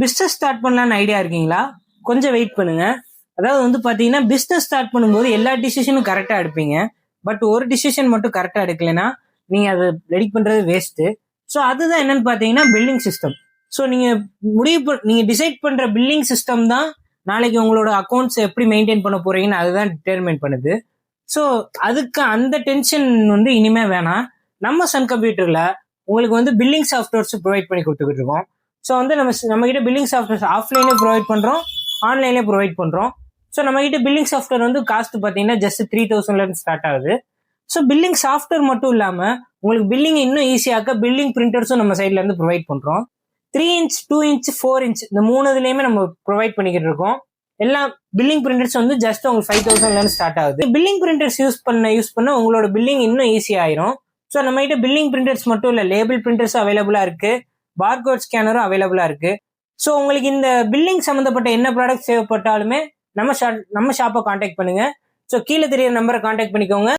Business start பண்ணலான்னு idea இருக்கீங்களா? கொஞ்சம் வெயிட் பண்ணுங்க. அதாவது வந்து பாத்தீங்கன்னா பிஸ்னஸ் ஸ்டார்ட் பண்ணும்போது எல்லா டிசிஷனும் கரெக்டா எடுப்பீங்க. பட் ஒரு டிசிஷன் மட்டும் கரெக்டா எடுக்கலைன்னா நீங்க அதை ரெடி பண்றது வேஸ்ட். ஸோ அதுதான் என்னன்னு பாத்தீங்கன்னா பில்லிங் சிஸ்டம். ஸோ நீங்க நீங்க டிசைட் பண்ற பில்லிங் சிஸ்டம் தான் நாளைக்கு உங்களோட அக்கௌண்ட்ஸ் எப்படி மெயின்டைன் பண்ண போறீங்கன்னு அதுதான் டிட்டர்மைன் பண்ணுது. ஸோ அதுக்கு அந்த டென்ஷன் வந்து இனிமே வேணாம். நம்ம சன் கம்ப்யூட்டர்ல உங்களுக்கு வந்து பில்லிங் சாஃப்ட்வேர்ஸ் ப்ரொவைட் பண்ணி கொடுத்துக்கிட்டு இருக்கோம். ஸோ வந்து நம்ம கிட்ட பில்லிங் சாஃப்ட்வேர்ஸ் ஆஃப்லைன்லேயே ப்ரொவைட் பண்றோம், ஆன்லைன்லேயே ப்ரொவைட் பண்றோம். ஸோ நம்ம கிட்ட பில்லிங் சாஃப்ட்வேர் வந்து காஸ்ட் பார்த்தீங்கன்னா ஜஸ்ட் 3000 ஸ்டார்ட் ஆகுது. ஸோ பில்லிங் சாஃப்ட்வேர் மட்டும் இல்லாம உங்களுக்கு பில்லிங் இன்னும் ஈஸியாக்க பில்லிங் பிரிண்டர்ஸும் நம்ம சைட்ல இருந்து ப்ரொவைட் பண்றோம். 3 இன்ச் 2 இன்ச் 4 இன்ச் இந்த மூணுலயுமே நம்ம ப்ரொவைட் பண்ணிக்கிட்டு இருக்கோம். எல்லா பில்லிங் பிரிண்டர்ஸ் வந்து ஜஸ்ட் உங்களுக்கு 5000 ஸ்டார்ட் ஆகுது. பில்லிங் பிரிண்டர்ஸ் யூஸ் பண்ண உங்களோட பில்லிங் இன்னும் ஈஸி ஆயிரும். ஸோ நம்ம கிட்ட பில்லிங் பிரிண்டர்ஸ் மட்டும் இல்ல, லேபிள் பிரிண்டர்ஸும் அவைலபிளா இருக்கு, பார்கோட் ஸ்கேனரும் அவைலபிளா இருக்கு. ஸோ உங்களுக்கு இந்த பில்லிங் சம்பந்தப்பட்ட என்ன ப்ராடக்ட் தேவைப்பட்டாலுமே நம்ம ஷாப்பை கான்டாக்ட் பண்ணுங்க. ஸோ கீழே தெரியற நம்பரை கான்டாக்ட் பண்ணிக்கோங்க.